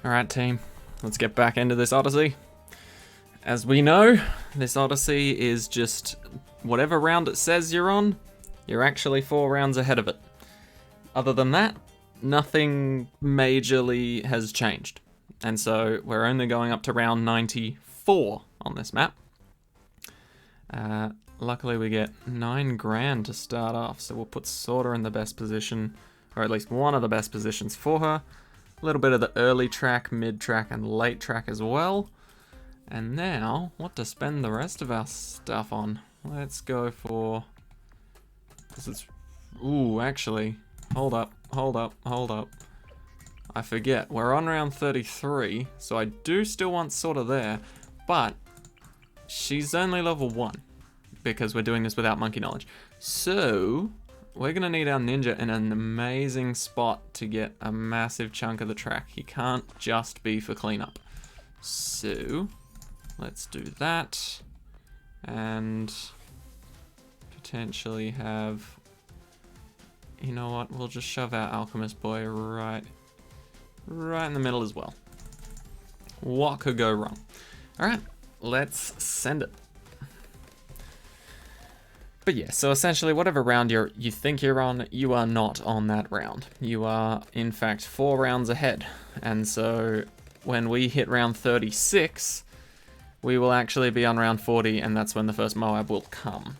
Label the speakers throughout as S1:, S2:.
S1: Alright team, let's get back into this Odyssey. As we know, this Odyssey is just whatever round it says you're on, you're actually 4 rounds ahead of it. Other than that, nothing majorly has changed. And so we're only going up to round 94 on this map. Luckily we get 9 grand to start off, so we'll put Sorta in the best position, or at least one of the best positions for her. A little bit of the early track, mid track, and late track as well. And now, what to spend the rest of our stuff on? Let's go for... This is... Ooh, actually, hold up. I forget, we're on round 33, so I do still want Sorta there, but she's only level 1, because we're doing this without monkey knowledge. So, we're gonna need our ninja in an amazing spot to get a massive chunk of the track. He can't just be for cleanup. So, let's do that. And potentially have... You know what, we'll just shove our alchemist boy right in the middle as well. What could go wrong? Alright, let's send it. But yeah, so essentially whatever round you think you're on, you are not on that round. You are, in fact, 4 rounds ahead. And so when we hit round 36, we will actually be on round 40, and that's when the first Moab will come.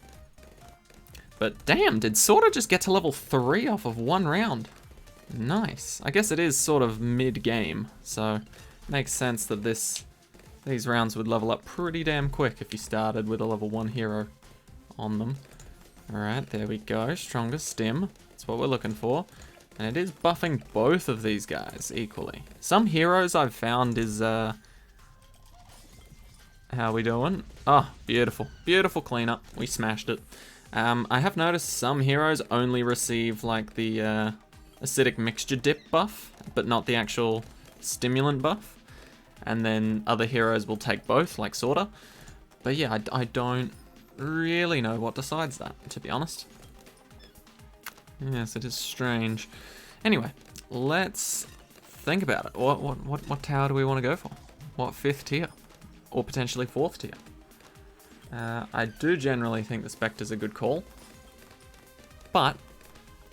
S1: But damn, did Sorta just get to level 3 off of 1 round? Nice. I guess it is sort of mid-game, so makes sense that these rounds would level up pretty damn quick if you started with a level 1 hero on them. Alright, there we go. Stronger stim. That's what we're looking for. And it is buffing both of these guys equally. Some heroes I've found is, how we doing? Oh, beautiful. Beautiful cleanup. We smashed it. I have noticed some heroes only receive, like, the, acidic mixture dip buff, but not the actual stimulant buff. And then other heroes will take both, like Sorta. But yeah, I don't really know what decides that, to be honest. Yes, it is strange. Anyway, let's think about it. What tower do we want to go for? What 5th tier? Or potentially 4th tier? I do generally think the spectre's a good call. But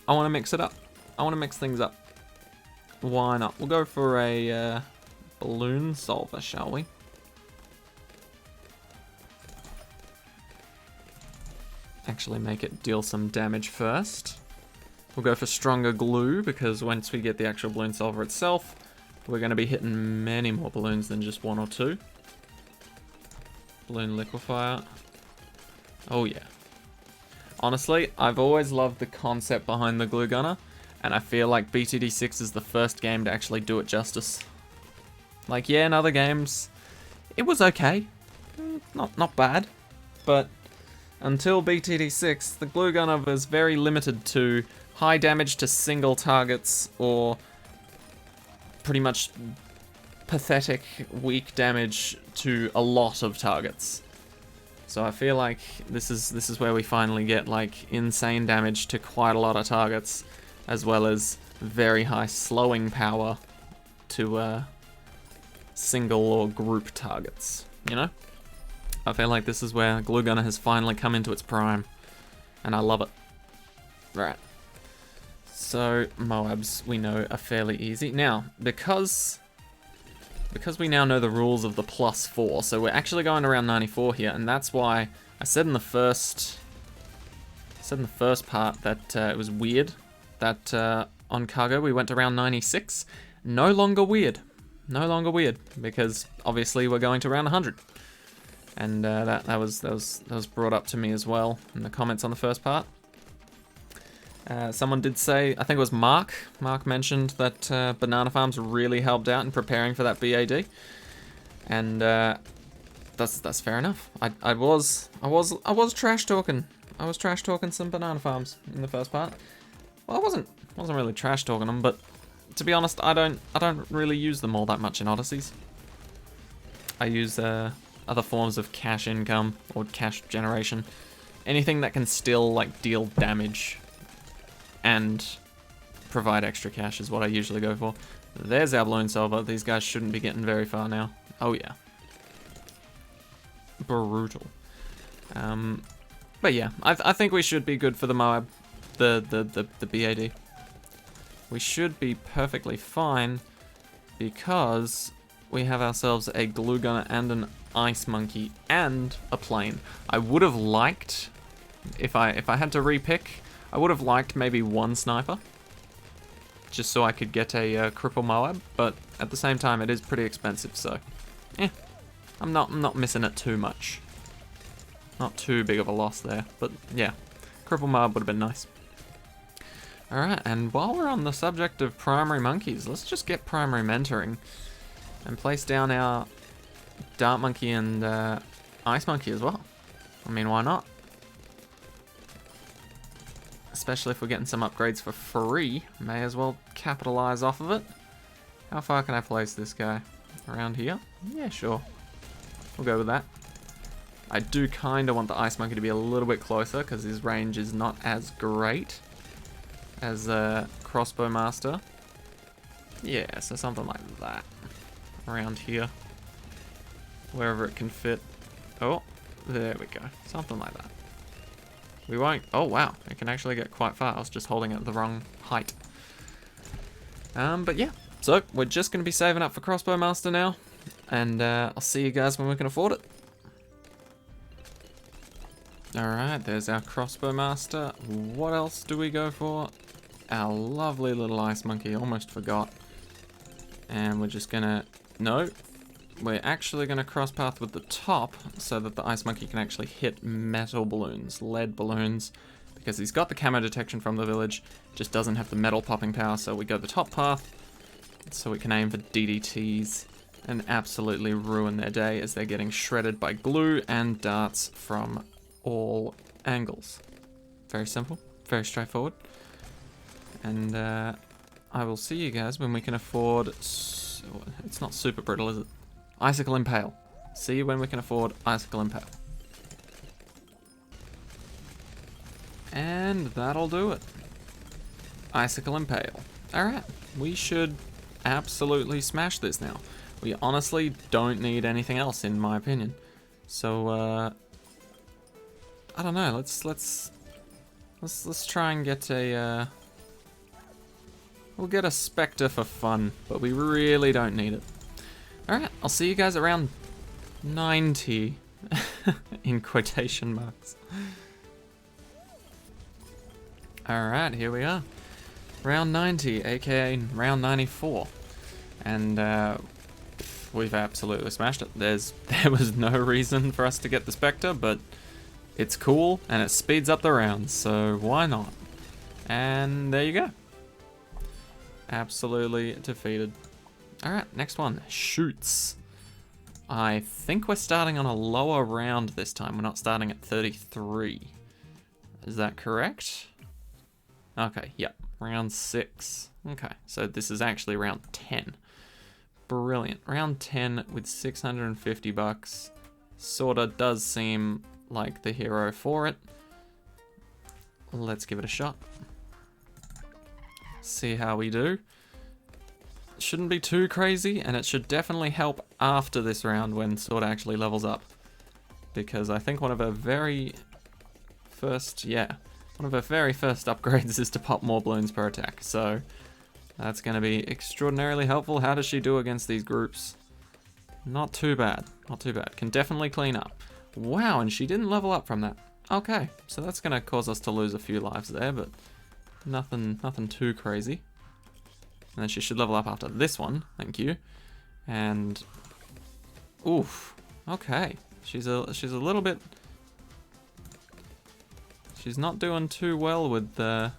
S1: I want to mix it up. I want to mix things up. Why not? We'll go for a balloon solver, shall we? Actually make it deal some damage first. We'll go for stronger glue, because once we get the actual balloon solver itself, we're going to be hitting many more balloons than just 1 or 2. Balloon liquefier. Oh yeah. Honestly, I've always loved the concept behind the glue gunner, and I feel like BTD6 is the first game to actually do it justice. Like, yeah, in other games, it was okay. Not bad, but until BTD6, the glue gunner was very limited to high damage to single targets, or pretty much pathetic, weak damage to a lot of targets. So I feel like this is where we finally get, like, insane damage to quite a lot of targets, as well as very high slowing power to single or group targets, you know? I feel like this is where Glue Gunner has finally come into its prime, and I love it. Right. So, Moabs, we know, are fairly easy. Now, because we now know the rules of the +4, so we're actually going around 94 here, and that's why I said in the first part that it was weird that on cargo we went around 96. No longer weird. No longer weird, because obviously we're going to around 100. And that was brought up to me as well in the comments on the first part. Someone did say, I think it was Mark. Mark mentioned that banana farms really helped out in preparing for that BAD, and that's fair enough. I was trash talking. I was trash talking some banana farms in the first part. Well, I wasn't really trash talking them, but to be honest, I don't really use them all that much in Odysseys. I use other forms of cash income or cash generation. Anything that can still, like, deal damage and provide extra cash is what I usually go for. There's our balloon solver. These guys shouldn't be getting very far now. Oh yeah. Brutal. But yeah, I think we should be good for the Moab. The BAD. We should be perfectly fine because we have ourselves a glue gunner and an ice monkey and a plane. I would have liked, if I had to repick, I would have liked maybe one sniper, just so I could get a cripple Moab. But at the same time, it is pretty expensive, so yeah, I'm not missing it too much. Not too big of a loss there, but yeah, cripple Moab would have been nice. Alright, and while we're on the subject of primary monkeys, let's just get primary mentoring and place down our dart monkey and ice monkey as well. I mean, why not? Especially if we're getting some upgrades for free, may as well capitalize off of it. How far can I place this guy? Around here? Yeah, sure. We'll go with that. I do kind of want the ice monkey to be a little bit closer because his range is not as great as Crossbowmaster. Yeah, so something like that. Around here. Wherever it can fit. Oh, there we go. Something like that. We won't... Oh, wow. It can actually get quite far. I was just holding it at the wrong height. But yeah. So, we're just going to be saving up for Crossbowmaster now. And I'll see you guys when we can afford it. Alright, there's our Crossbowmaster. What else do we go for? Our lovely little ice monkey. Almost forgot. And we're just gonna... No. We're actually gonna cross path with the top so that the ice monkey can actually hit metal balloons, lead balloons, because he's got the camo detection from the village, just doesn't have the metal popping power, so we go the top path so we can aim for DDTs and absolutely ruin their day as they're getting shredded by glue and darts from all angles. Very simple, very straightforward. And I will see you guys when we can afford... It's not super brittle, is it? Icicle Impale. See you when we can afford Icicle Impale. And that'll do it. Icicle Impale. Alright, we should absolutely smash this now. We honestly don't need anything else, in my opinion. So, I don't know, let's try and get a, we'll get a spectre for fun, but we really don't need it. Alright, I'll see you guys around 90, in quotation marks. Alright, here we are. Round 90, aka round 94. And we've absolutely smashed it. There was no reason for us to get the spectre, but it's cool and it speeds up the rounds, so why not? And there you go. Absolutely defeated. Alright, next one. Shoots. I think we're starting on a lower round this time. We're not starting at 33. Is that correct? Okay, yep. Round 6. Okay, so this is actually round 10. Brilliant. Round 10 with 650 bucks. Sorta does seem like the hero for it. Let's give it a shot. See how we do. Shouldn't be too crazy, and it should definitely help after this round when Sword actually levels up. Because I think one of her very first upgrades is to pop more balloons per attack. So that's going to be extraordinarily helpful. How does she do against these groups? Not too bad. Not too bad. Can definitely clean up. Wow, and she didn't level up from that. Okay, so that's going to cause us to lose a few lives there, but nothing too crazy. And then she should level up after this one. Thank you. And oof. Okay. She's a little bit. She's not doing too well with the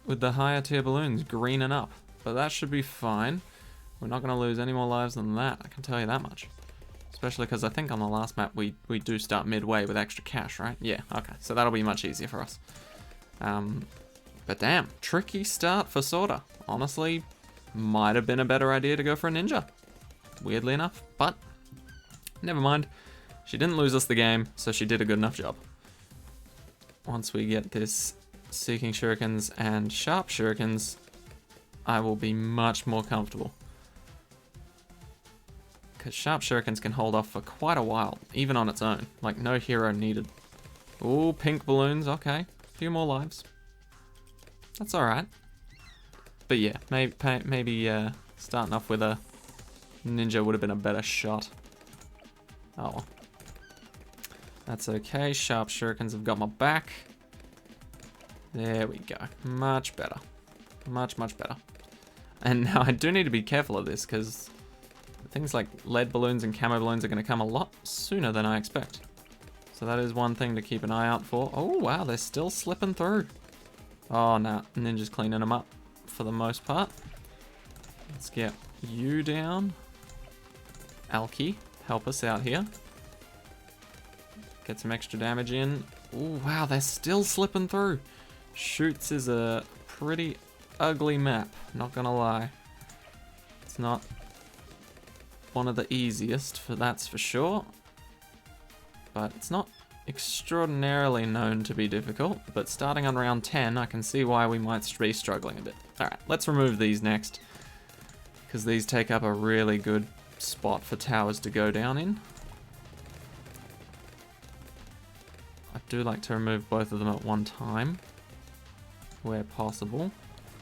S1: higher tier balloons greening up, but that should be fine. We're not going to lose any more lives than that. I can tell you that much. Especially because I think on the last map we do start midway with extra cash, right? Yeah. Okay. So that'll be much easier for us. But damn, tricky start for Sorta. Honestly, might have been a better idea to go for a ninja. Weirdly enough, but never mind. She didn't lose us the game, so she did a good enough job. Once we get this Seeking Shurikens and Sharp Shurikens, I will be much more comfortable. Because Sharp Shurikens can hold off for quite a while, even on its own. Like, no hero needed. Ooh, pink balloons, okay. A few more lives. That's alright. But yeah, maybe starting off with a ninja would have been a better shot. Oh well. That's okay, Sharp Shurikens have got my back. There we go. Much better. Much, much better. And now I do need to be careful of this, because things like lead balloons and camo balloons are going to come a lot sooner than I expect. So that is one thing to keep an eye out for. Oh wow, they're still slipping through. Oh no, Ninja's cleaning them up for the most part. Let's get you down. Alki, help us out here. Get some extra damage in. Oh wow, they're still slipping through. Shoots is a pretty ugly map, not gonna lie. It's not one of the easiest, that's for sure. But it's not extraordinarily known to be difficult. But starting on round 10, I can see why we might be struggling a bit. Alright, let's remove these next, because these take up a really good spot for towers to go down in. I do like to remove both of them at one time, where possible.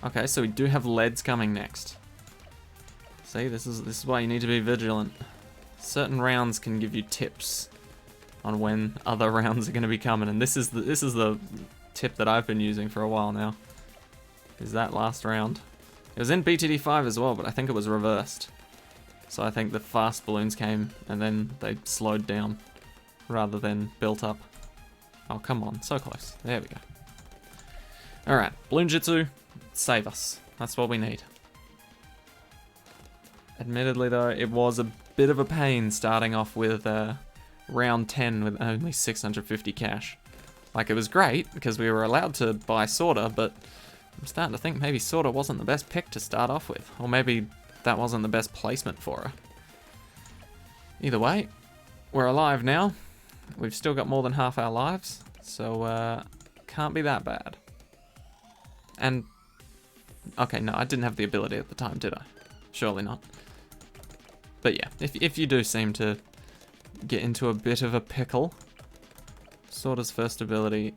S1: Okay, so we do have leads coming next. See, this is why you need to be vigilant. Certain rounds can give you tips on when other rounds are going to be coming, and this is the tip that I've been using for a while now. Is that last round? It was in BTD5 as well, but I think it was reversed. So I think the fast balloons came and then they slowed down rather than built up. Oh come on, so close. There we go. All right, Balloon Jitsu, save us. That's what we need. Admittedly though, it was a bit of a pain starting off with round 10 with only 650 cash. Like, it was great because we were allowed to buy Sorta, but I'm starting to think maybe Sorta wasn't the best pick to start off with. Or maybe that wasn't the best placement for her. Either way, we're alive now. We've still got more than half our lives, so can't be that bad. And, okay, no, I didn't have the ability at the time, did I? Surely not. But yeah, if you do seem to get into a bit of a pickle, Sorta's first ability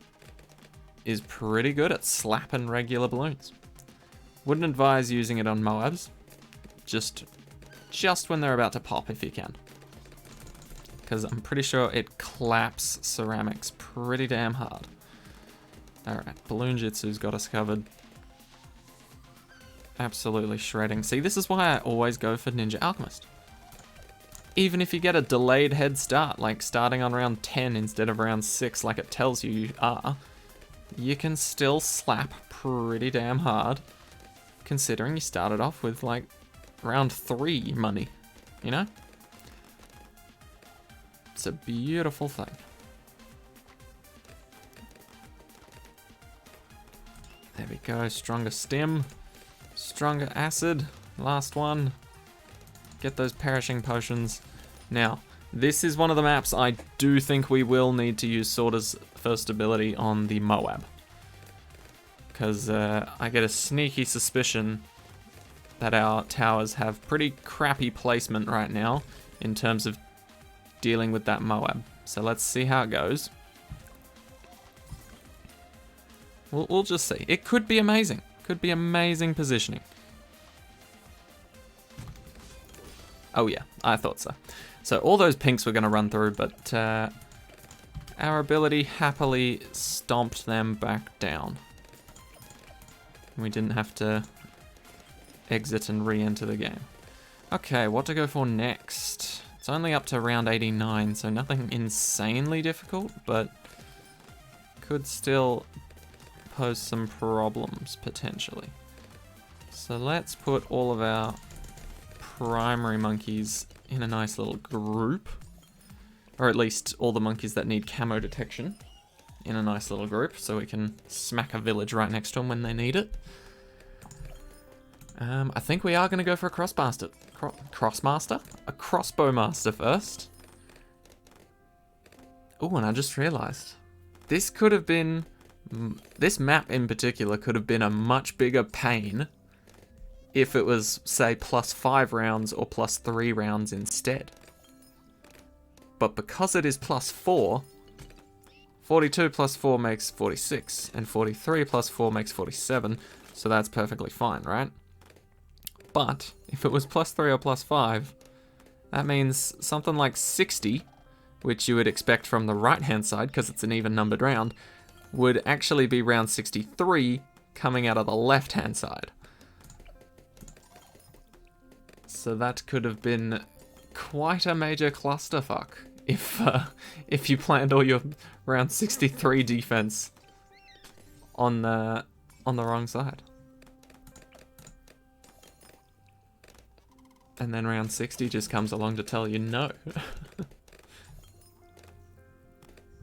S1: is pretty good at slapping regular balloons. Wouldn't advise using it on Moabs, just when they're about to pop if you can. Because I'm pretty sure it claps ceramics pretty damn hard. Alright, Balloon Jitsu's got us covered. Absolutely shredding. See, this is why I always go for Ninja Alchemist. Even if you get a delayed head start, like starting on round 10 instead of round 6 like it tells you are, you can still slap pretty damn hard, considering you started off with like round 3 money, you know? It's a beautiful thing. There we go, stronger stem, stronger acid, last one. Get those perishing potions. Now, this is one of the maps I do think we will need to use Sorta's first ability on the Moab. Because I get a sneaky suspicion that our towers have pretty crappy placement right now in terms of dealing with that Moab. So let's see how it goes. We'll just see. It could be amazing. Could be amazing positioning. Oh yeah, I thought so. So all those pinks were going to run through, but our ability happily stomped them back down. We didn't have to exit and re-enter the game. Okay, what to go for next? It's only up to round 89, so nothing insanely difficult, but could still pose some problems, potentially. So let's put all of our primary monkeys in a nice little group, or at least all the monkeys that need camo detection in a nice little group, so we can smack a village right next to them when they need it. I think we are going to go for a Crossbowmaster. Crossmaster? A Crossbowmaster first. Oh, and I just realized this could have been This map in particular could have been a much bigger pain if it was, say, +5 rounds or +3 rounds instead. But because it is +4, 42 plus 4 makes 46, and 43 plus 4 makes 47, so that's perfectly fine, right? But if it was +3 or +5, that means something like 60, which you would expect from the right-hand side because it's an even numbered round, would actually be round 63 coming out of the left-hand side. So that could have been quite a major clusterfuck if you planned all your round 63 defense on the wrong side. And then round 60 just comes along to tell you no.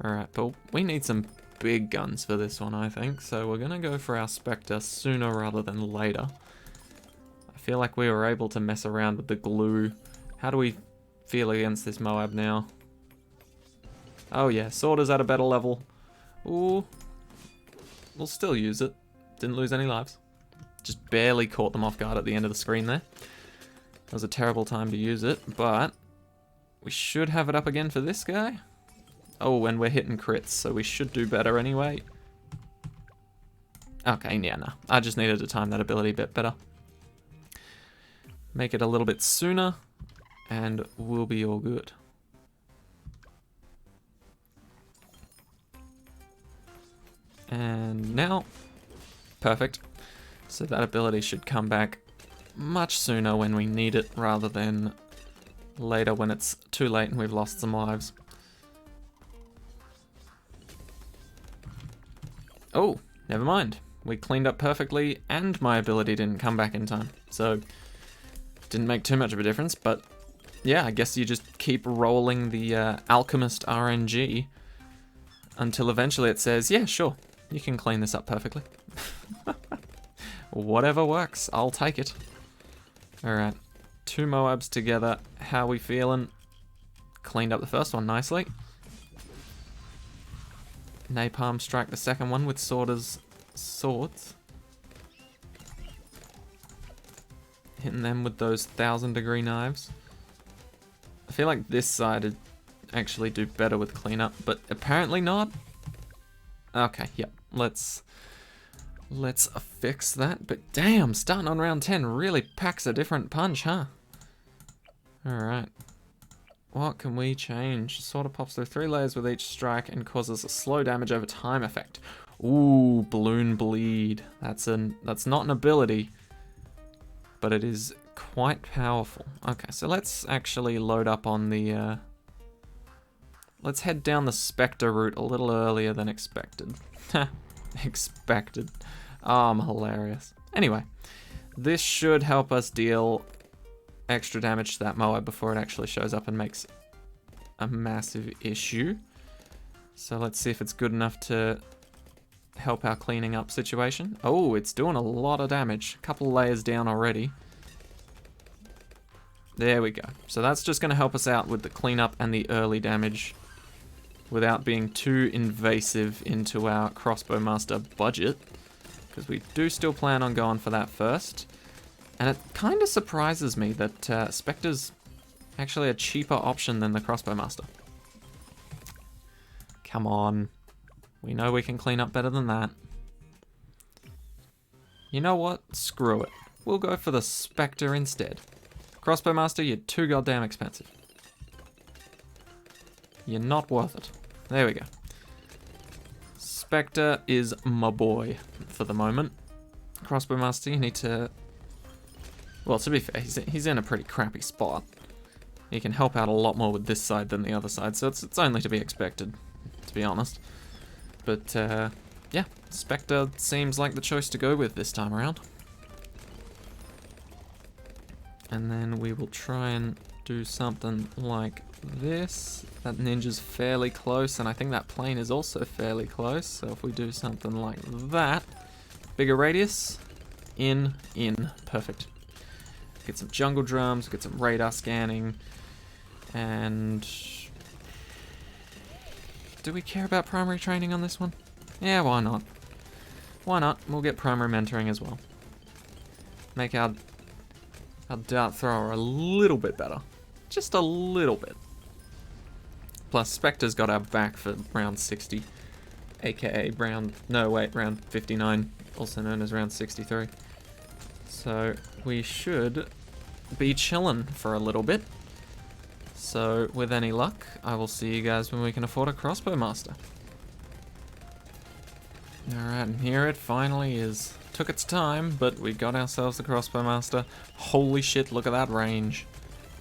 S1: Alright, but we need some big guns for this one, I think. So we're going to go for our Spectre sooner rather than later. I feel like we were able to mess around with the glue. How do we feel against this Moab now? Oh yeah, sword is at a better level. Ooh. We'll still use it. Didn't lose any lives. Just barely caught them off guard at the end of the screen there. That was a terrible time to use it, but we should have it up again for this guy. Oh, and we're hitting crits, so we should do better anyway. Okay, yeah, no. I just needed to time that ability a bit better. Make it a little bit sooner, and we'll be all good. And now, perfect. So that ability should come back much sooner when we need it, rather than later when it's too late and we've lost some lives. Oh, never mind. We cleaned up perfectly and my ability didn't come back in time. So, didn't make too much of a difference, but yeah, I guess you just keep rolling the Alchemist RNG until eventually it says, yeah, sure, you can clean this up perfectly. Whatever works, I'll take it. Alright, 2 Moabs together. How we feeling? Cleaned up the first one nicely. Napalm strike the second one with swords. Hitting them with those 1000-degree knives. I feel like this side would actually do better with cleanup, but apparently not. Okay, yep, let's fix that. But damn, starting on round 10 really packs a different punch, huh? Alright. What can we change? Sort of pops through 3 layers with each strike and causes a slow damage over time effect. Ooh, Balloon Bleed. That's not an ability, but it is quite powerful. Okay, so let's actually load up on the... let's head down the Spectre route a little earlier than expected. Expected. Oh, I'm hilarious. Anyway, this should help us deal extra damage to that Moab before it actually shows up and makes a massive issue. So let's see if it's good enough to help our cleaning up situation. Oh, it's doing a lot of damage. A couple layers down already. There we go. So that's just going to help us out with the cleanup and the early damage without being too invasive into our Crossbowmaster budget, because we do still plan on going for that first. And it kind of surprises me that Spectre's actually a cheaper option than the Crossbowmaster. Come on. We know we can clean up better than that. You know what? Screw it. We'll go for the Spectre instead. Crossbowmaster, you're too goddamn expensive. You're not worth it. There we go. Spectre is my boy for the moment. Crossbowmaster, you need to... Well, to be fair, he's in a pretty crappy spot. He can help out a lot more with this side than the other side, so it's only to be expected, to be honest. But, yeah, Spectre seems like the choice to go with this time around. And then we will try and do something like this. That ninja's fairly close, and I think that plane is also fairly close. So if we do something like that, bigger radius, in, perfect. Get some jungle drums, get some radar scanning, and do we care about primary training on this one? Yeah, why not? Why not? We'll get primary mentoring as well. Make our dart thrower a little bit better. Just a little bit. Plus, Spectre's got our back for round 60. AKA round 59. Also known as round 63. So, we should be chillin' for a little bit. So, with any luck, I will see you guys when we can afford a Crossbowmaster. Alright, and here it finally is. Took its time, but we got ourselves the Crossbowmaster. Holy shit, look at that range.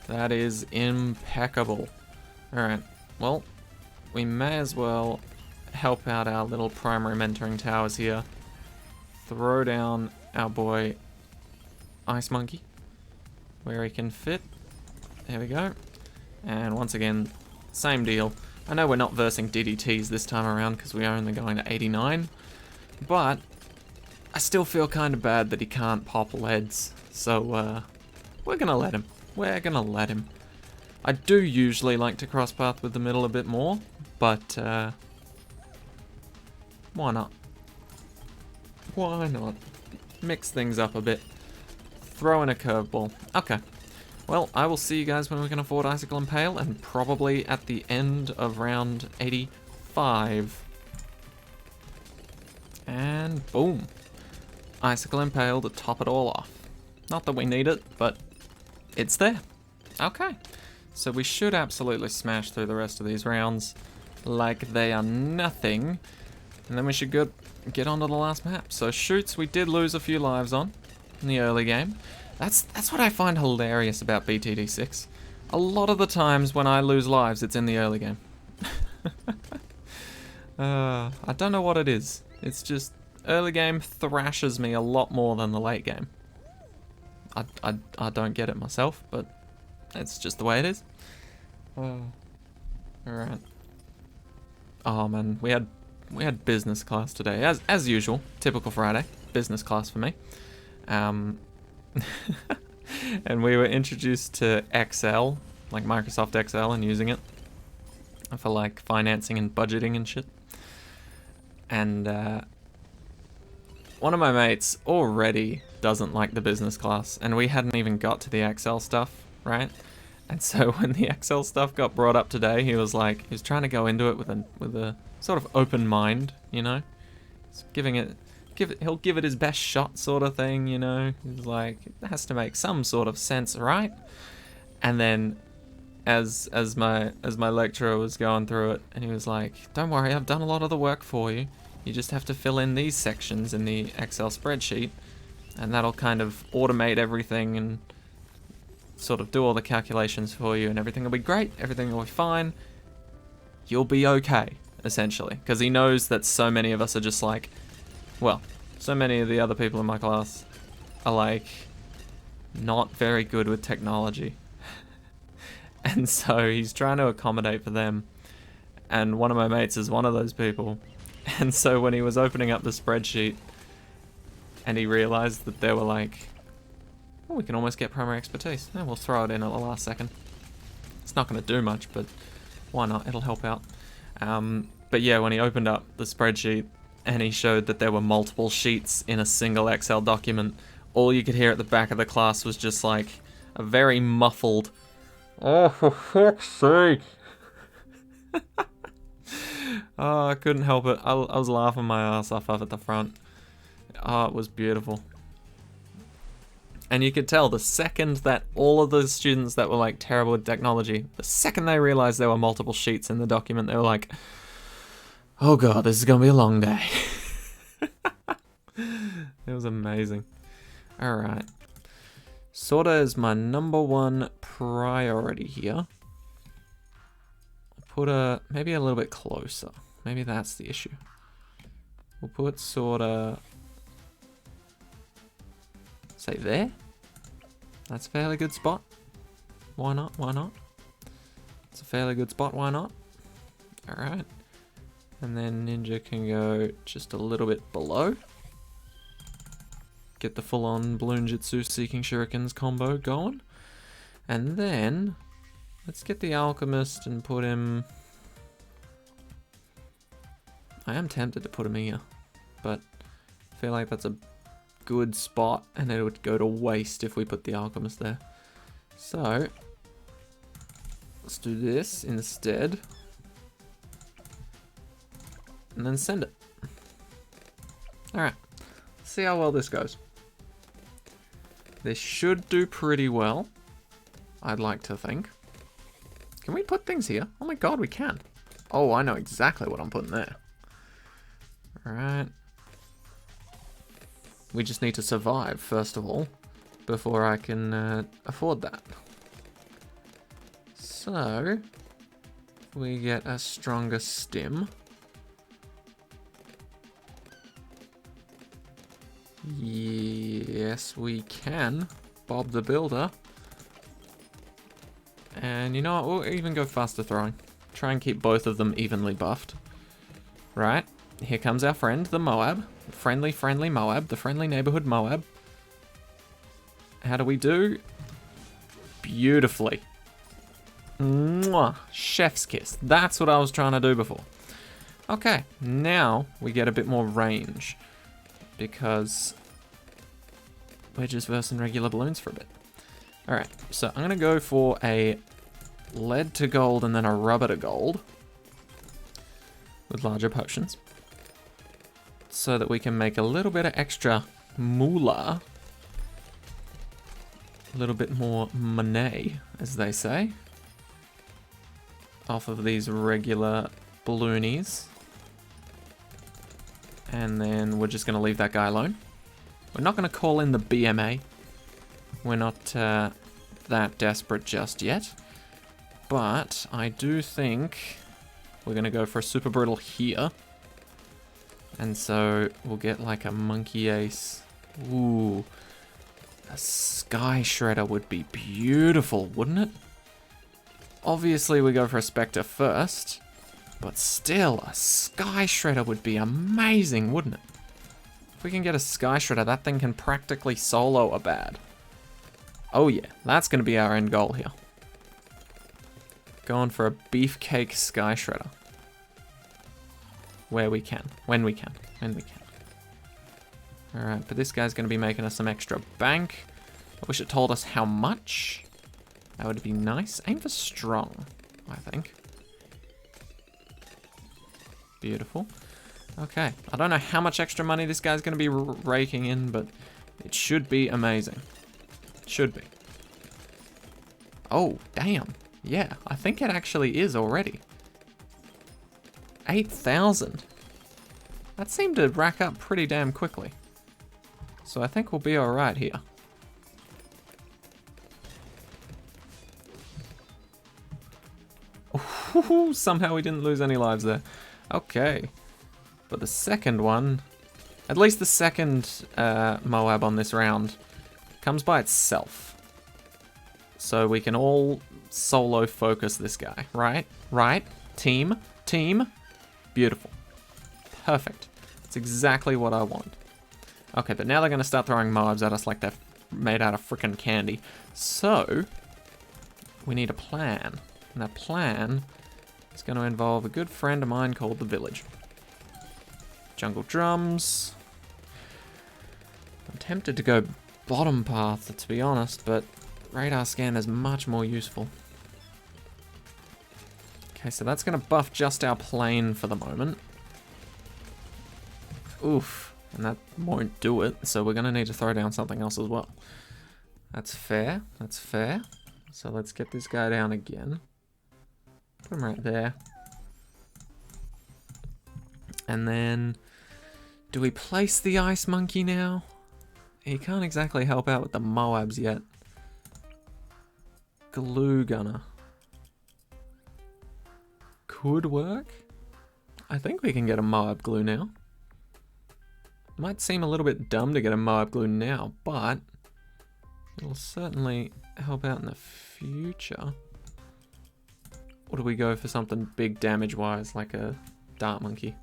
S1: That is impeccable. Alright, well, we may as well help out our little primary mentoring towers here. Throw down our boy Ice Monkey where he can fit. There we go. And once again, same deal. I know we're not versing DDTs this time around because we are only going to 89, but I still feel kind of bad that he can't pop leads, so we're gonna let him. We're gonna let him. I do usually like to cross path with the middle a bit more, but why not? Why not? Mix things up a bit. Throw in a curveball. Okay. Well, I will see you guys when we can afford Icicle Impale, and probably at the end of round 85. And boom. Icicle Impale to top it all off. Not that we need it, but it's there. Okay. So we should absolutely smash through the rest of these rounds like they are nothing. And then we should get onto the last map. So shoots, we did lose a few lives on in the early game. That's what I find hilarious about BTD6. A lot of the times when I lose lives, it's in the early game. I don't know what it is. It's just early game thrashes me a lot more than the late game. I don't get it myself, but it's just the way it is. Alright. Oh man, we had business class today, as usual. Typical Friday, business class for me. And we were introduced to Excel, like Microsoft Excel, and using it for like financing and budgeting and shit. And one of my mates already doesn't like the business class, and we hadn't even got to the Excel stuff, right? And so when the Excel stuff got brought up today, he was trying to go into it with a sort of open mind, you know? He's he'll give it his best shot sort of thing, you know? He's like, it has to make some sort of sense, right? And then as my lecturer was going through it, and he was like, don't worry, I've done a lot of the work for you. You just have to fill in these sections in the Excel spreadsheet, and that'll kind of automate everything and sort of do all the calculations for you, and everything will be great, everything will be fine. You'll be okay, essentially. Because he knows that so many of us are just like, well, so many of the other people in my class are like not very good with technology. And so he's trying to accommodate for them. And one of my mates is one of those people. And so when he was opening up the spreadsheet and he realized that there were like, oh, we can almost get primary expertise. Yeah, we'll throw it in at the last second. It's not going to do much, but why not? It'll help out. But yeah, when he opened up the spreadsheet and he showed that there were multiple sheets in a single Excel document, all you could hear at the back of the class was just like a very muffled, oh, for fuck's sake. Oh, I couldn't help it. I was laughing my ass off up at the front. Oh, it was beautiful. And you could tell the second that all of the students that were like terrible with technology, the second they realized there were multiple sheets in the document, they were like, oh god, this is gonna be a long day. It was amazing. Alright. Sorta is my #1 priority here. I'll put maybe a little bit closer. Maybe that's the issue. We'll put sorta, say there. That's a fairly good spot. Why not? Why not? It's a fairly good spot. Why not? Alright. And then Ninja can go just a little bit below. Get the full-on Bloonjitsu Seeking Shurikens combo going. And then, let's get the Alchemist and put him... I am tempted to put him here. But feel like that's a good spot, and it would go to waste if we put the alchemist there. So let's do this instead, and then send it. Alright, see how well this goes. This should do pretty well, I'd like to think. Can we put things here? Oh my god, we can. Oh, I know exactly what I'm putting there. Alright. We just need to survive, first of all, before I can afford that. So, we get a stronger stim. Yes, we can. Bob the Builder. And you know what, we'll even go faster throwing. Try and keep both of them evenly buffed. Right, here comes our friend, the Moab. Friendly Moab, the friendly neighborhood Moab. How do we do? Beautifully. Mwah, chef's kiss. That's what I was trying to do before. Okay, now we get a bit more range, because we're just versing regular balloons for a bit. Alright, so I'm going to go for a lead to gold and then a rubber to gold with larger potions, so that we can make a little bit of extra moolah, a little bit more money, as they say, off of these regular balloonies. And then we're just going to leave that guy alone. We're not going to call in the BMA. We're not that desperate just yet. But I do think we're going to go for a super brutal here. And so we'll get like a monkey ace. Ooh. A sky shredder would be beautiful, wouldn't it? Obviously we go for a spectre first. But still, a sky shredder would be amazing, wouldn't it? If we can get a sky shredder, that thing can practically solo a bad. Oh yeah, that's going to be our end goal here. Going for a beefcake sky shredder. Where we can. When we can. When we can. Alright, but this guy's going to be making us some extra bank. I wish it told us how much. That would be nice. Aim for strong, I think. Beautiful. Okay, I don't know how much extra money this guy's going to be raking in, but it should be amazing. It should be. Oh, damn. Yeah, I think it actually is already. 8,000. That seemed to rack up pretty damn quickly. So I think we'll be alright here. Ooh, somehow we didn't lose any lives there. Okay. But the second one, at least the second Moab on this round, comes by itself. So we can all solo focus this guy, right? Right? Team? Team? Beautiful. Perfect. That's exactly what I want. Okay, but now they're going to start throwing Moabs at us like they're made out of frickin' candy. So, we need a plan. And that plan is going to involve a good friend of mine called the Village. Jungle drums. I'm tempted to go bottom path, to be honest, but radar scan is much more useful. Okay, so that's going to buff just our plane for the moment. Oof. And that won't do it, so we're going to need to throw down something else as well. That's fair. That's fair. So let's get this guy down again. Put him right there. And then, do we place the ice monkey now? He can't exactly help out with the Moabs yet. Glue gunner. Could work. I think we can get a Moab glue now. Might seem a little bit dumb to get a Moab glue now, but it'll certainly help out in the future. Or do we go for something big damage-wise, like a dart monkey?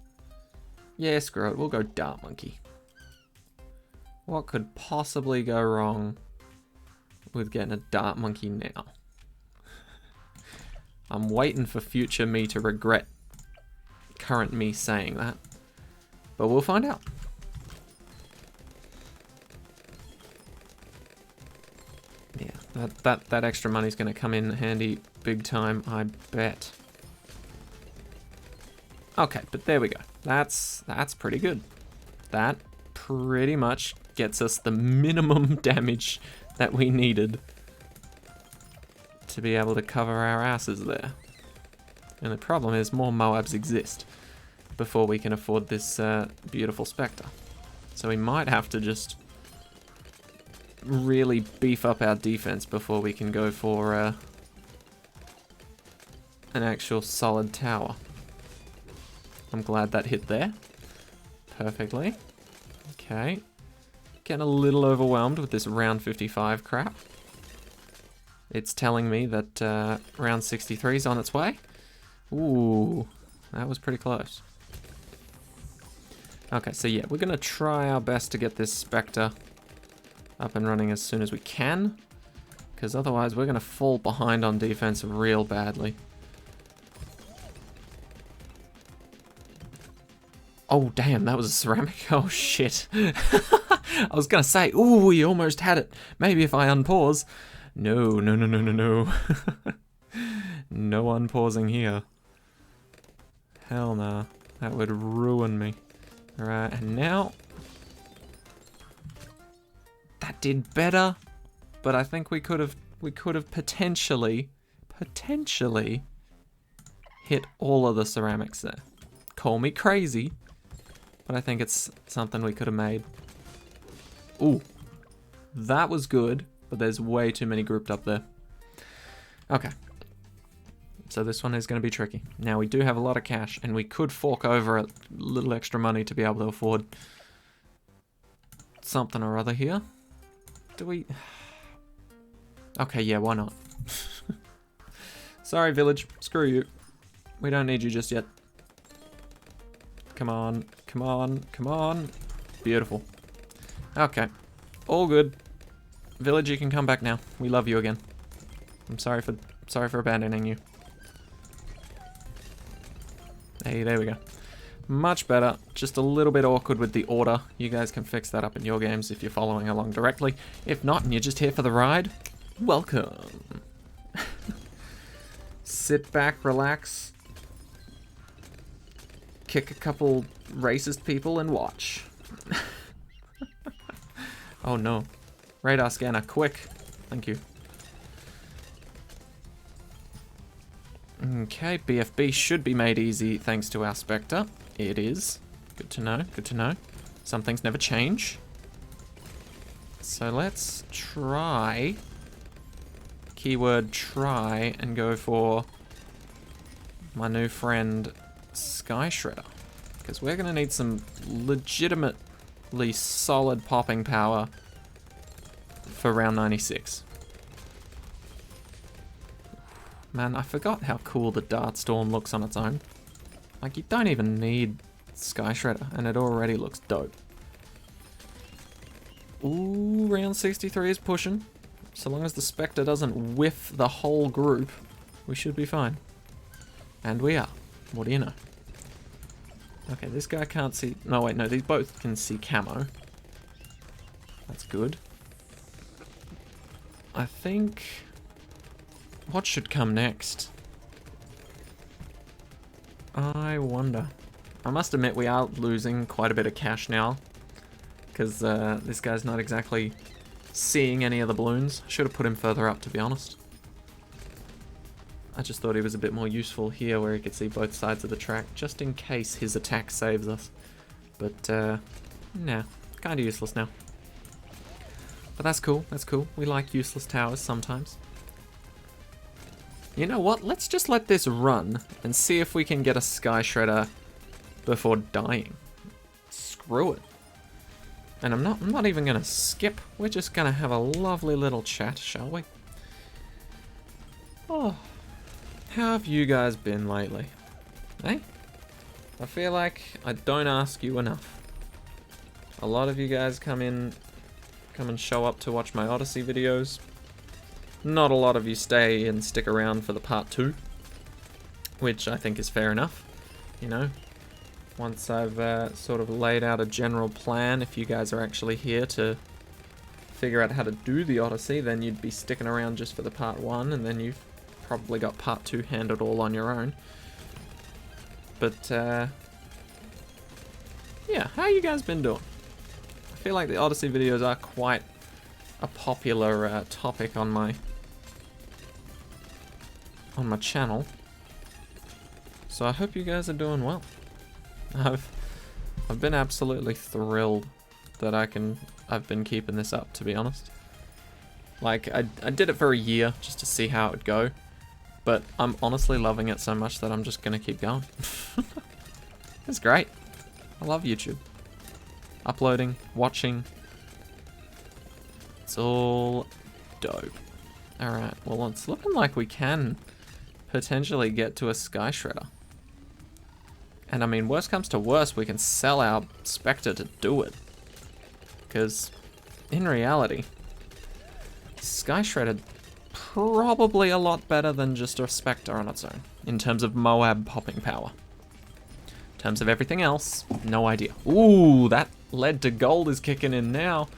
S1: Yeah, screw it. We'll go dart monkey. What could possibly go wrong with getting a dart monkey now? I'm waiting for future me to regret current me saying that. But we'll find out. That extra money's going to come in handy big time, I bet. Okay, but there we go. That's pretty good. That pretty much gets us the minimum damage that we needed to be able to cover our asses there. And the problem is more Moabs exist before we can afford this beautiful spectre. So we might have to just really beef up our defense before we can go for an actual solid tower. I'm glad that hit there perfectly. Okay. Getting a little overwhelmed with this round 55 crap. It's telling me that round 63 is on its way. Ooh, that was pretty close. Okay, so yeah, we're going to try our best to get this spectre up and running as soon as we can, because otherwise we're going to fall behind on defense real badly. Oh, damn, that was a ceramic. Oh, shit. I was going to say, ooh, we almost had it. Maybe if I unpause. No. No unpausing here. Hell nah. That would ruin me. Alright, and now... That did better. But I think we could have potentially hit all of the ceramics there. Call me crazy. But I think it's something we could have made. Ooh. That was good, but there's way too many grouped up there. Okay. So this one is going to be tricky. Now we do have a lot of cash, and we could fork over a little extra money to be able to afford something or other here. Do we... Okay, yeah, why not? Sorry, village. Screw you. We don't need you just yet. Come on, come on, come on. Beautiful. Okay. All good. Village, you can come back now. We love you again. I'm sorry for abandoning you. Hey, there we go. Much better. Just a little bit awkward with the order. You guys can fix that up in your games if you're following along directly. If not, and you're just here for the ride, welcome. Sit back, relax. Kick a couple racist people and watch. Oh no. Radar scanner, quick. Thank you. Okay, BFB should be made easy thanks to our spectre. It is. Good to know, good to know. Some things never change. So let's try, keyword try, and go for my new friend Sky Shredder. Because we're going to need some legitimately solid popping power for round 96. Man, I forgot how cool the Dart Storm looks on its own. Like, you don't even need Sky Shredder, and it already looks dope. Ooh, round 63 is pushing. So long as the Spectre doesn't whiff the whole group, we should be fine. And we are. What do you know? Okay, this guy can't see... No, wait, no, these both can see camo. That's good. I think... What should come next? I wonder. I must admit we are losing quite a bit of cash now. Because this guy's not exactly seeing any of the balloons. Should have put him further up, to be honest. I just thought he was a bit more useful here where he could see both sides of the track, just in case his attack saves us. But, nah, kind of useless now. But that's cool, that's cool. We like useless towers sometimes. You know what? Let's just let this run and see if we can get a Sky Shredder before dying. Screw it. And I'm not even gonna skip. We're just gonna have a lovely little chat, shall we? Oh, how have you guys been lately? Eh? I feel like I don't ask you enough. A lot of you guys come and show up to watch my Odyssey videos. Not a lot of you stay and stick around for the part 2, which I think is fair enough, you know. Once I've sort of laid out a general plan, if you guys are actually here to figure out how to do the Odyssey, then you'd be sticking around just for the part 1, and then you've probably got part 2 handled all on your own. But, yeah, how you guys been doing? I feel like the Odyssey videos are quite a popular topic on my channel. So I hope you guys are doing well. I've been absolutely thrilled that I've been keeping this up, to be honest. Like, I did it for a year just to see how it would go, but I'm honestly loving it so much that I'm just gonna keep going. It's great. I love YouTube. Uploading, watching. It's all dope. Alright, well, it's looking like we can potentially get to a Sky Shredder. And I mean, worst comes to worst, we can sell our Spectre to do it. Because, in reality, Sky Shredder probably a lot better than just a Spectre on its own, in terms of Moab popping power. In terms of everything else, no idea. Ooh, that lead to gold is kicking in now.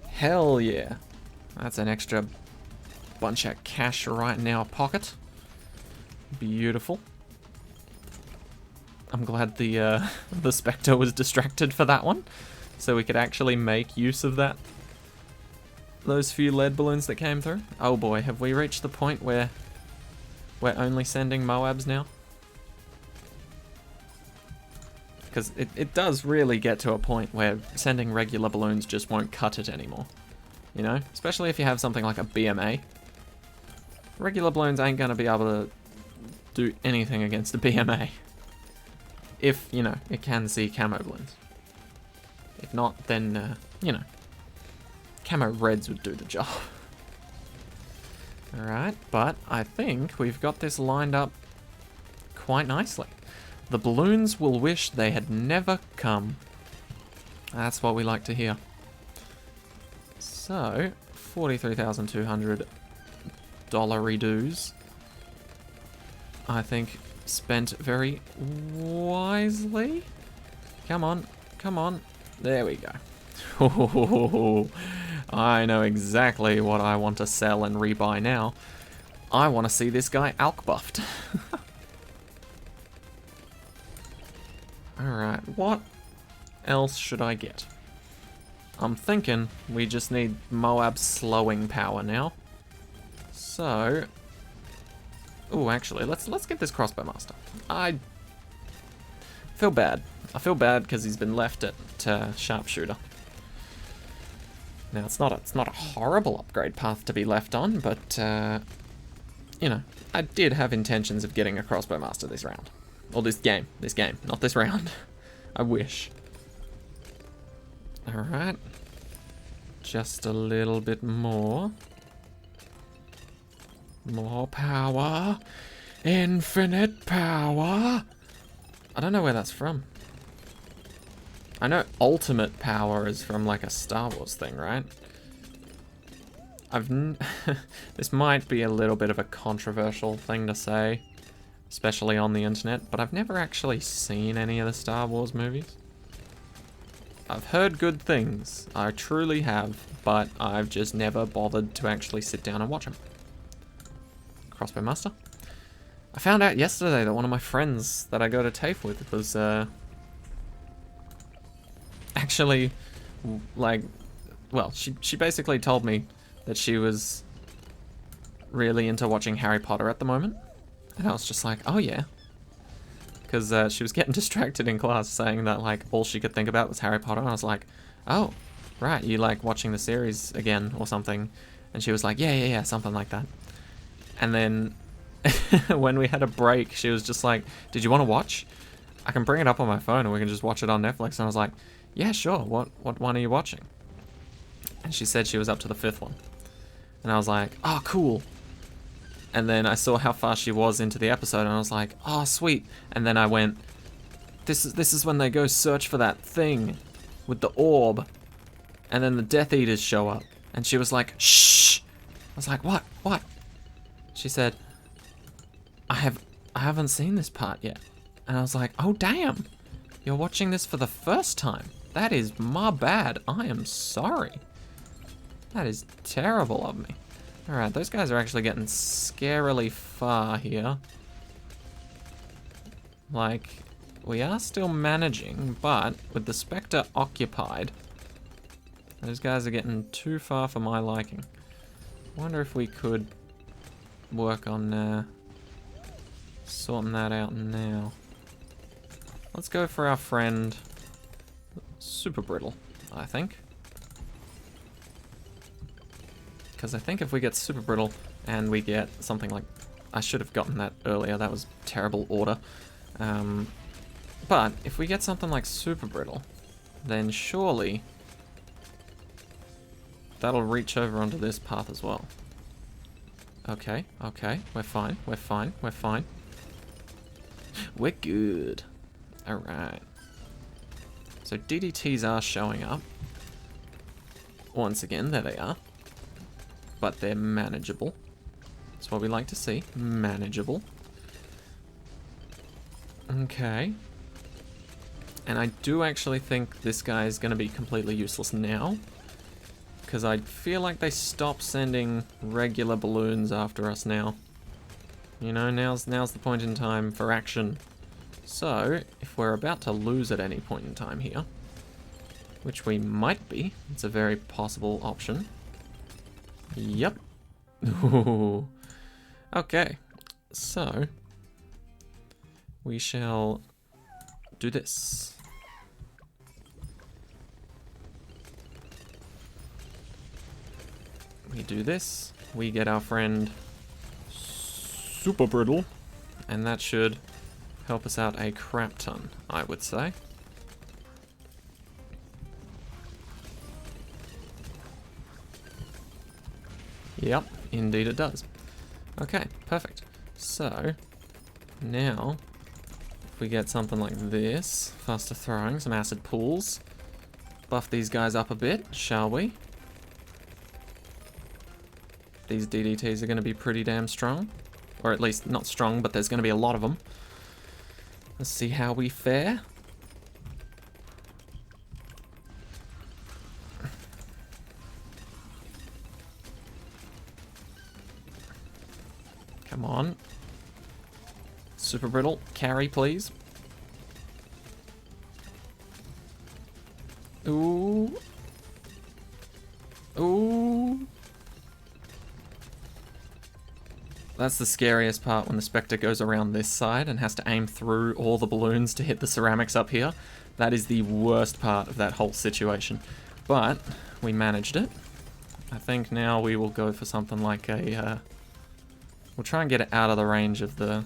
S1: Hell yeah. That's an extra bunch of cash right in our pocket. Beautiful. I'm glad the Spectre was distracted for that one, so we could actually make use of that. Those few lead balloons that came through. Oh boy, have we reached the point where we're only sending Moabs now? Because it does really get to a point where sending regular balloons just won't cut it anymore. You know? Especially if you have something like a BMA. Regular balloons ain't going to be able to do anything against a BMA. If, you know, it can see camo balloons. If not, then, you know, camo reds would do the job. Alright, but I think we've got this lined up quite nicely. The balloons will wish they had never come. That's what we like to hear. So, $43,200 redos. I think spent very wisely. Come on, come on. There we go. Oh, I know exactly what I want to sell and rebuy now. I want to see this guy alk buffed. Alright, what else should I get? I'm thinking we just need Moab slowing power now. So, oh, actually, let's get this Crossbowmaster. I feel bad. I feel bad because he's been left at Sharpshooter. Now, it's not a horrible upgrade path to be left on, but you know, I did have intentions of getting a Crossbowmaster this round. Or this game, not this round. I wish. Alright. Just a little bit more. More power. Infinite power. I don't know where that's from. I know ultimate power is from like a Star Wars thing, right? This might be a little bit of a controversial thing to say, especially on the internet, but I've never actually seen any of the Star Wars movies. I've heard good things, I truly have, but I've just never bothered to actually sit down and watch them. Crossbowmaster. I found out yesterday that one of my friends that I go to TAFE with was actually, like, well, she basically told me that she was really into watching Harry Potter at the moment. And I was just like, oh yeah. Because she was getting distracted in class saying that, like, all she could think about was Harry Potter. And I was like, oh, right, you like watching the series again or something. And she was like, yeah, something like that. And then when we had a break, she was just like, did you want to watch? I can bring it up on my phone and we can just watch it on Netflix. And I was like, yeah, sure. What one are you watching? And she said she was up to the 5th one. And I was like, oh, cool. And then I saw how far she was into the episode, and I was like, oh, sweet. And then I went, this is when they go search for that thing with the orb. And then the Death Eaters show up. And she was like, shh. I was like, what? She said, I haven't seen this part yet. And I was like, oh, damn. You're watching this for the first time. That is my bad. I am sorry. That is terrible of me. Alright, those guys are actually getting scarily far here. Like, we are still managing, but with the spectre occupied, those guys are getting too far for my liking. I wonder if we could work on sorting that out now. Let's go for our friend Super Brittle, I think. Because I think if we get Super Brittle and we get something like... I should have gotten that earlier, that was terrible order. But if we get something like Super Brittle, then surely that'll reach over onto this path as well. Okay, okay, we're fine, we're fine, we're fine. We're good. Alright. So DDTs are showing up. Once again, there they are. But they're manageable. That's what we like to see. Manageable. Okay. And I do actually think this guy is going to be completely useless now. Because I feel like they stop sending regular balloons after us now. You know, now's the point in time for action. So, if we're about to lose at any point in time here, which we might be, it's a very possible option. Yep. Ooh. Okay, so we shall do this. We do this, we get our friend Super Brittle, and that should help us out a crap ton, I would say. Yep, indeed it does. Okay, perfect. So, now, if we get something like this, faster throwing, some acid pools, buff these guys up a bit, shall we? These DDTs are going to be pretty damn strong. Or at least not strong, but there's going to be a lot of them. Let's see how we fare. Come on. Super Brittle, carry please. Ooh. Ooh. That's the scariest part, when the spectre goes around this side and has to aim through all the balloons to hit the ceramics up here. That is the worst part of that whole situation. But we managed it. I think now we will go for something like a... we'll try and get it out of the range of the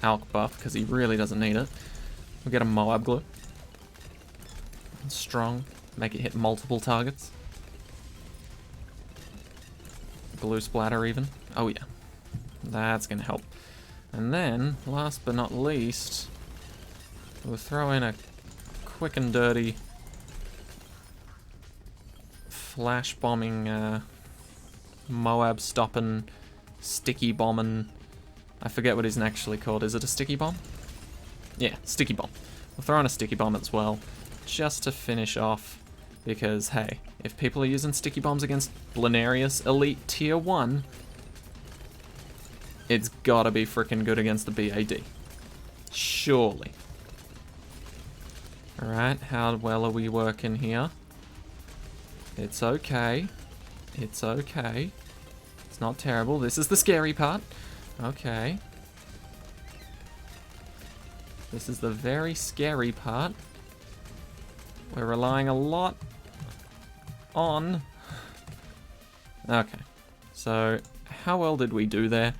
S1: Alk buff, because he really doesn't need it. We'll get a Moab glue. Strong. Make it hit multiple targets. Glue splatter even. Oh yeah. That's going to help. And then, last but not least, we'll throw in a quick and dirty flash bombing, Moab stopping, sticky bombing. I forget what he's actually called. Is it a sticky bomb? Yeah, sticky bomb. We'll throw in a sticky bomb as well, just to finish off. Because, hey, if people are using sticky bombs against Bloonhead Elite Tier 1, it's gotta be freaking good against the BAD. Surely. Alright, how well are we working here? It's okay. It's okay. It's not terrible. This is the scary part. Okay. This is the very scary part. We're relying a lot on... Okay. So, how well did we do there?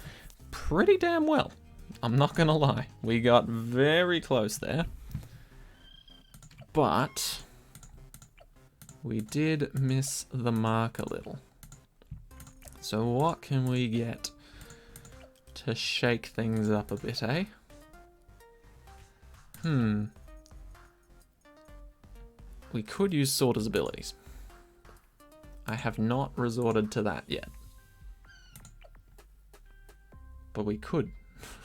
S1: Pretty damn well. I'm not gonna lie. We got very close there. But we did miss the mark a little. So what can we get to shake things up a bit, eh? We could use Sorter's abilities. I have not resorted to that yet. But we could.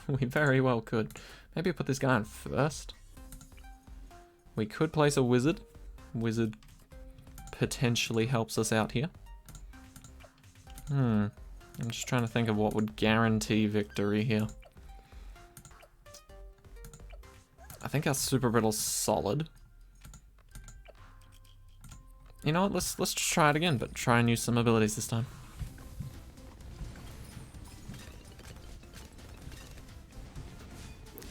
S1: We very well could. Maybe put this guy on first. We could place a wizard. Wizard potentially helps us out here. I'm just trying to think of what would guarantee victory here. I think our super brittle's solid. You know what, let's just try it again, but try and use some abilities this time.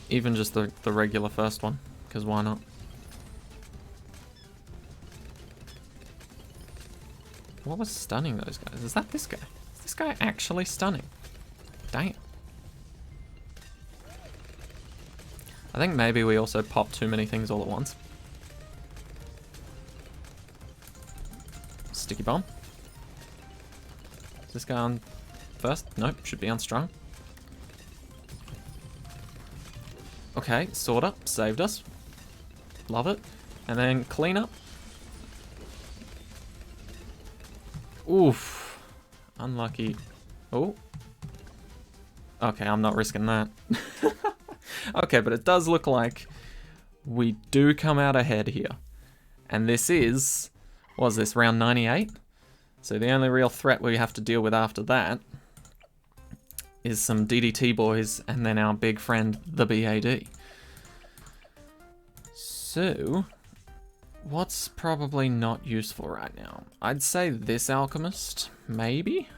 S1: Even just the regular first one, because why not? What was stunning those guys? Is that this guy? Is this guy actually stunning? Damn. I think maybe we also popped too many things all at once. Sticky bomb. Is this guy on first? Nope, should be unstrung. Okay, sword up, saved us. Love it. And then clean up. Oof. Unlucky. Oh. Okay, I'm not risking that. Okay, but it does look like we do come out ahead here. And this is, what was this, round 98? So the only real threat we have to deal with after that is some DDT boys and then our big friend, the BAD. So, what's probably not useful right now? I'd say this alchemist, maybe?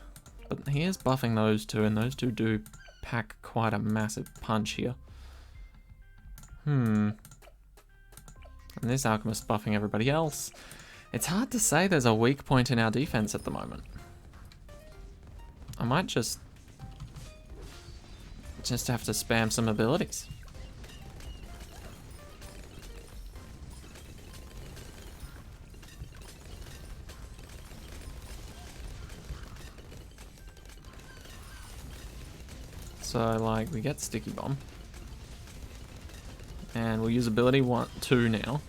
S1: But he is buffing those two, and those two do pack quite a massive punch here. And this alchemist buffing everybody else. It's hard to say there's a weak point in our defense at the moment. I might just have to spam some abilities. So, like, we get Sticky Bomb. And we'll use ability 1, 2 now.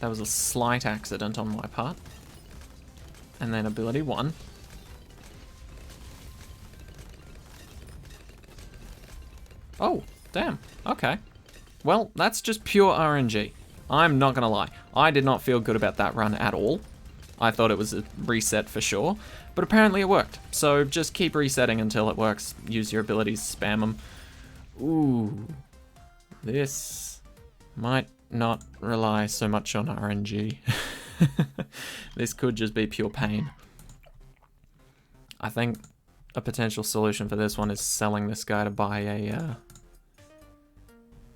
S1: That was a slight accident on my part. And then ability 1. Oh, damn. Okay. Well, that's just pure RNG. I'm not gonna lie. I did not feel good about that run at all. I thought it was a reset for sure. But apparently it worked. So just keep resetting until it works. Use your abilities, spam them. Ooh. This might not rely so much on RNG. This could just be pure pain. I think a potential solution for this one is selling this guy to buy a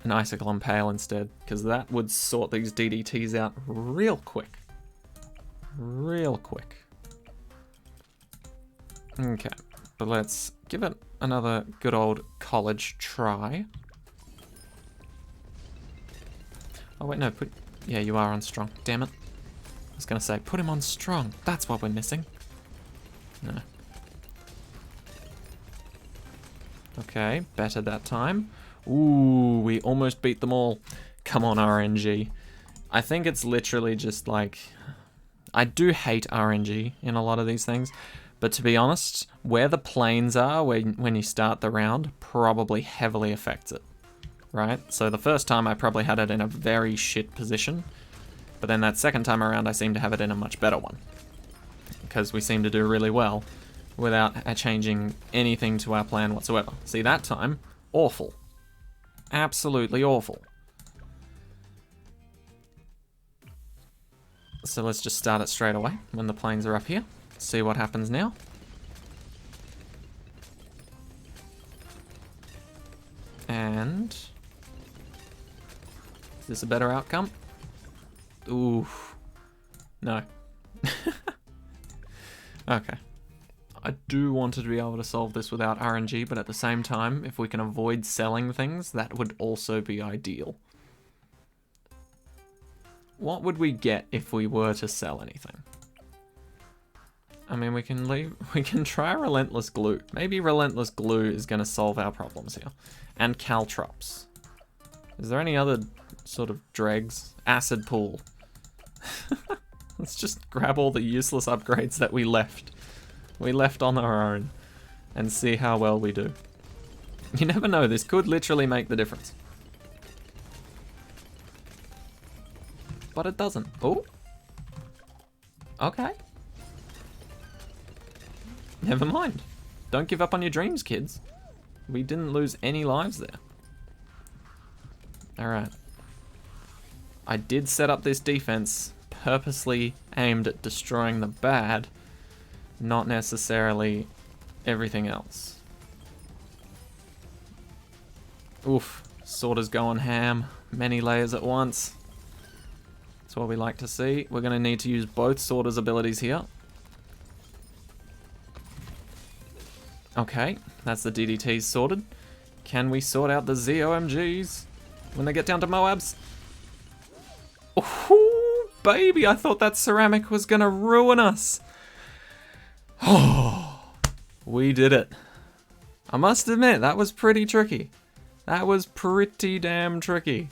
S1: an Icicle Impale instead, because that would sort these DDTs out real quick. Real quick. Okay, but let's give it another good old college try. Oh wait, no, yeah, you are on strong. Damn it. I was gonna say, put him on strong. That's what we're missing. No. Okay, better that time. Ooh, we almost beat them all. Come on, RNG. I think it's literally just like... I do hate RNG in a lot of these things, but to be honest, where the planes are when you start the round probably heavily affects it, right? So the first time I probably had it in a very shit position, but then that second time around I seem to have it in a much better one, because we seem to do really well without changing anything to our plan whatsoever. See, that time, awful. Absolutely awful. So let's just start it straight away when the planes are up here. See what happens now. And... is this a better outcome? Ooh. No. Okay. I do want to be able to solve this without RNG, but at the same time, if we can avoid selling things, that would also be ideal. What would we get if we were to sell anything? I mean, we can try Relentless Glue. Maybe Relentless Glue is going to solve our problems here. And Caltrops. Is there any other sort of dregs? Acid Pool. Let's just grab all the useless upgrades that we left. We left on our own. And see how well we do. You never know, this could literally make the difference. But it doesn't. Oh. Okay. Never mind. Don't give up on your dreams, kids. We didn't lose any lives there. Alright. I did set up this defense purposely aimed at destroying the bad, not necessarily everything else. Oof. Sword is going ham. Many layers at once. That's what we like to see. We're going to need to use both Sorter's abilities here. Okay, that's the DDTs sorted. Can we sort out the ZOMGs when they get down to Moabs? Oh, baby, I thought that ceramic was going to ruin us. Oh, we did it. I must admit, that was pretty tricky. That was pretty damn tricky.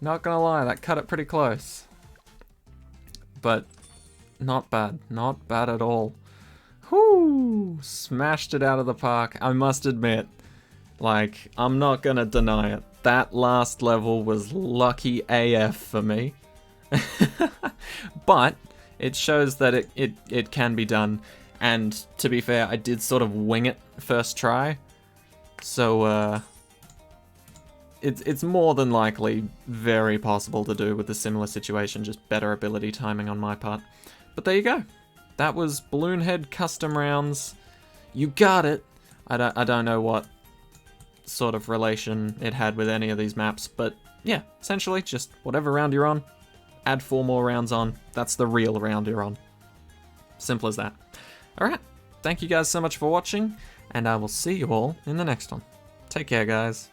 S1: Not gonna lie, that cut it pretty close. But not bad. Not bad at all. Whoo! Smashed it out of the park. I must admit, like, I'm not gonna deny it. That last level was lucky AF for me. But it shows that it can be done. And to be fair, I did sort of wing it first try. So, it's more than likely very possible to do with a similar situation, just better ability timing on my part. But there you go. That was Bloonhead custom rounds. You got it. I don't know what sort of relation it had with any of these maps, but yeah, essentially just whatever round you're on, add 4 more rounds on. That's the real round you're on. Simple as that. Alright, thank you guys so much for watching, and I will see you all in the next one. Take care, guys.